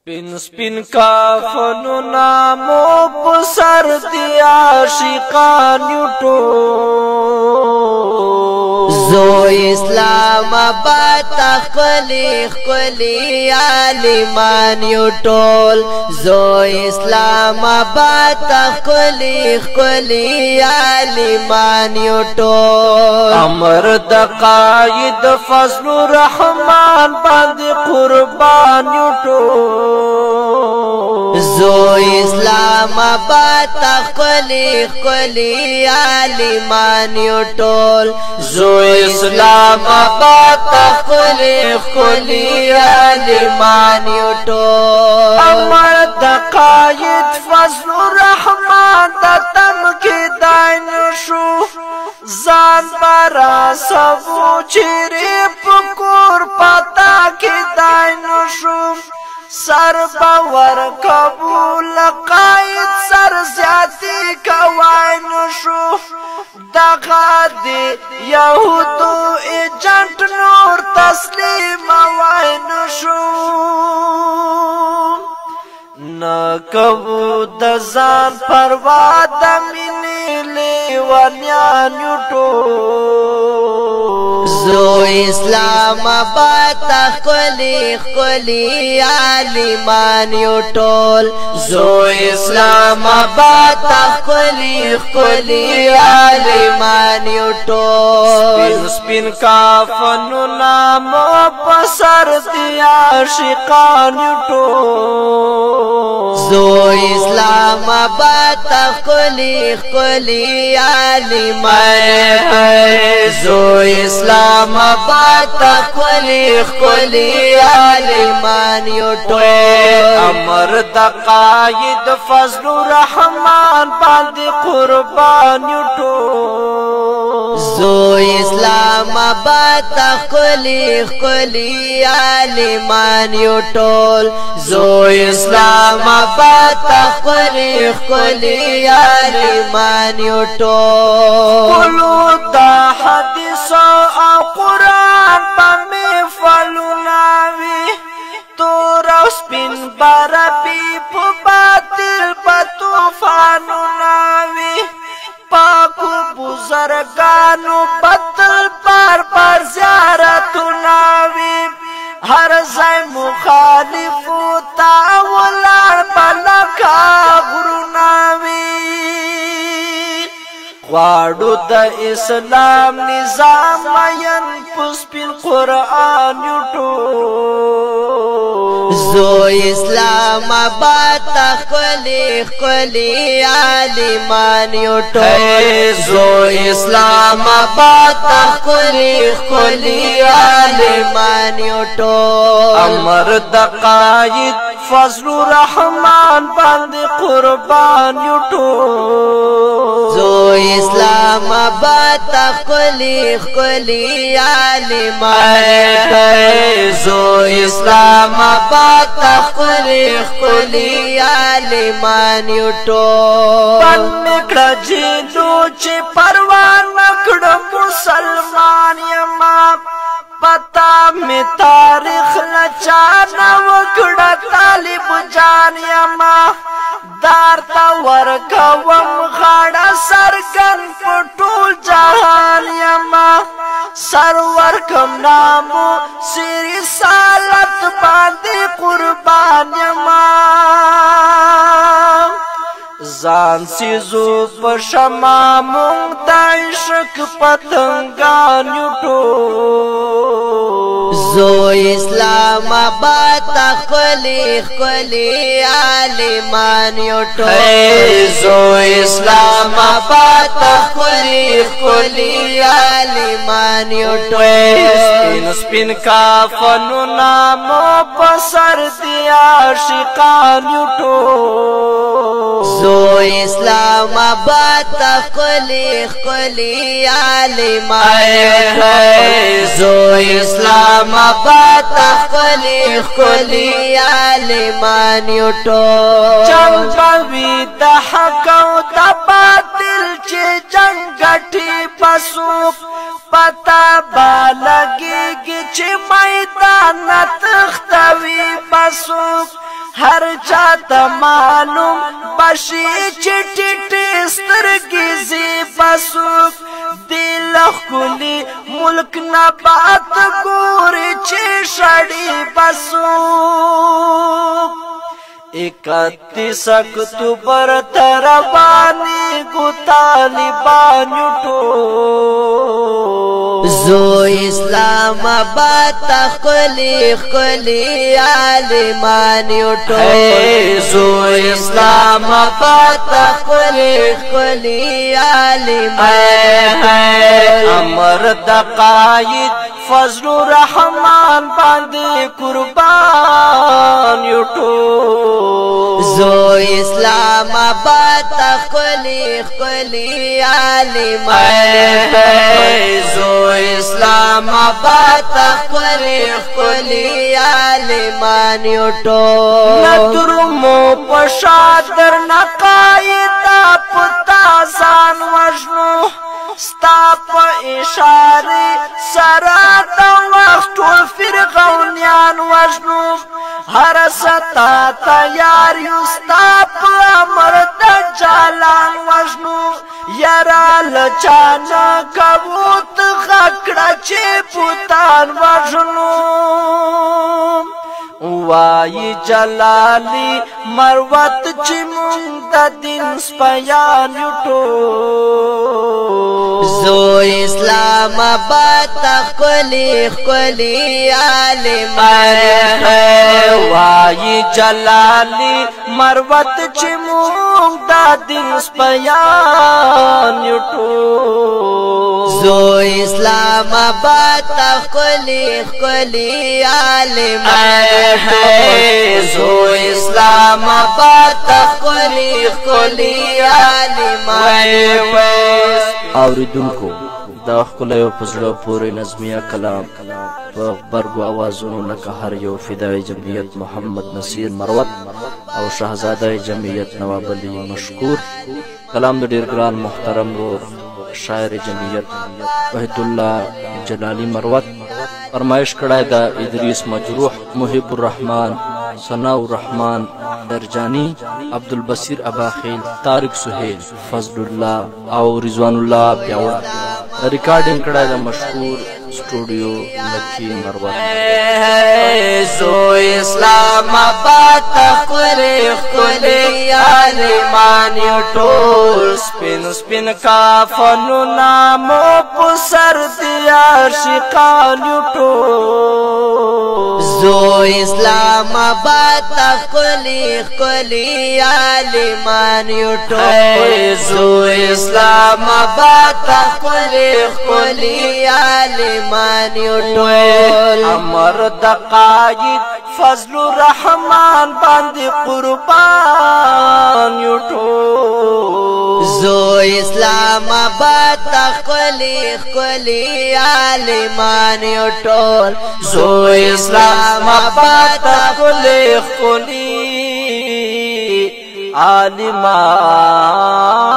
سپین سپین کافنو نامو پسر دی عاشقان یوٹو زو اسلام آباد تخلی خلی عالمان یوٹول زو اسلام آباد تخلی خلی عالمان یوٹول امر د قائد فضل الرحمن باندې قربان یوٹو زو اسلام آباد تخلی خلی عالمان یوٹول زو اسلام آباد تخلی خلی عالمان یوٹول امر د قائد فضل الرحمن د تم کی داین شو زان برا سبو چیری پکور پتا کی داین شو سر باور قبول قائد سر زیادی کوائن شو دغا دی یهودو ایجنٹ نور تسلیم وائن شو نکبو دزان پروا دمینی لیوانیان یوٹو زو اسلام آباد تخلی خلی عالمان یوٹول زو اسلام آباد تخلی خلی عالمان یوٹول سپین سپین کافنو نامو پسر دی عاشقان یوٹو زو اسلام آباد تخلی خلی عالمان زو اسلام آباد تخلی خلی عالمان یوٹول امر د قائد فضل الرحمن باندې قربان یوٹو زو اسلام آباد تخلی خلی عالمان یوٹول زو اسلام آباد تخلی خلی عالمان یوٹول قلو دا حدیث او قرآن پا میفلو ناوی تو سپین بربی پو باطل پا توفانو ناوی پاکو بزرگانو بطل پر زیارتو ناوی ہر زی مخالفو تاولار پلکا غرو ناوی غواړو د اسلام نظام مین پسپین قرآن یوٹو زو اسلام آباد تخلی خلی عالمان یوٹول زو اسلام آباد تخلی خلی عالمان یوٹول امر د قائد فضل الرحمن باندې قربان یوٹو زو اسلام آباد تخلی خلی عالمان زو اسلام آباد تخلی خلی عالمان یوٹول بن نکڑا جیلو چی پروان نکڑا مسلمان یما پتا می تاریخ لچانا وکڑا طالب جان یما دار تا ورکوم غاڑا سرگن پٹول جہان یما سرور کم نامو سری سالت باندی قربان یما زان سیزو پشما مونگ دعشق پتنگان یوٹو زو اسلام آباد تخلی خلی عالمان یوٹول زو اسلام آباد تخلی خلی عالمان یوٹول سپین سپین کافنو نامو پسر دی عاشقان یوٹو زو اسلام آباد تخلی خلی عالمان یوٹول زو اسلام آباد تخلی خلی عالمان یوٹول جنگ بوی دا حق و دا باطل چی جنگ گٹی پسوک پتا بالگی گی چی میدان تختوی پسوک هر چاته معلوم بشي چې ټیټ سترګې زی بسوک دی لخکلی ملک نبات ګوري چې شړی بسوک 31 اکتوبر تربانی کو طالبان ټول زو اسلام آباد تخلی خلی عالمان ټول زو اسلام آباد تخلی خلی عالمان امر د قائد فضل الرحمن باندې قربان یو ټول زو اسلام آباد تخلی خلی عالمان زو اسلام آباد تخلی خلی عالمان ټول نترمو پشادر نقایتا پتا ځان وژنو ستا په اشاره سره د وخت ټول فرعونیان وژنو هر ستا تیار یو ستا په امر د جالان وژنو یرا لچانا کوت غکړه چې پوتان وژنو وای جلالی مروت چې مونږ د دین سپیان یو ټول زو اسلام آباد تخلی خلی عالمان وای جلالی مروت چې مونږ د دین سپیان یو ټول زو اسلام آباد تخلی خلی عالمان زو اسلام آباد تخلی خلی عالمان اوریدونکو دا ښکلی په زړه پورې نظمیه کلام په غبرګو اوازونو لکه هر یو فدای جمعیت محمد نصیر مروت او شهزاده جمعیت نواب علي مشکور کلام د ډېر ګران محترم ورور شاعر جمعیت وحید الله جلالی مروت فرمایش کړی د ادریس مجروح محب الرحمن ثناء الرحمن درجانی عبدالبصیر اباخیل طارق سهیل فضل الله او رضوان الله پیاوړ ریکارډینګ کړی د مشهور سټوډیو لکی مروت زو اسلام آباد تخلی خلی عالمان یو ټول سپین سپین کافنو نامو پسر دی عاشقان یو ټول زو اسلام آباد تخلی خلی عالمان یو ټول زو اسلام آباد تخلی خلی عالمان یو ټول امر د قائد فضل الرحمن باندې قربان یو ټول زو اسلام آباد تخلی خلی عالمان یو ټول زو اسلام آباد تخلی خلی عالمان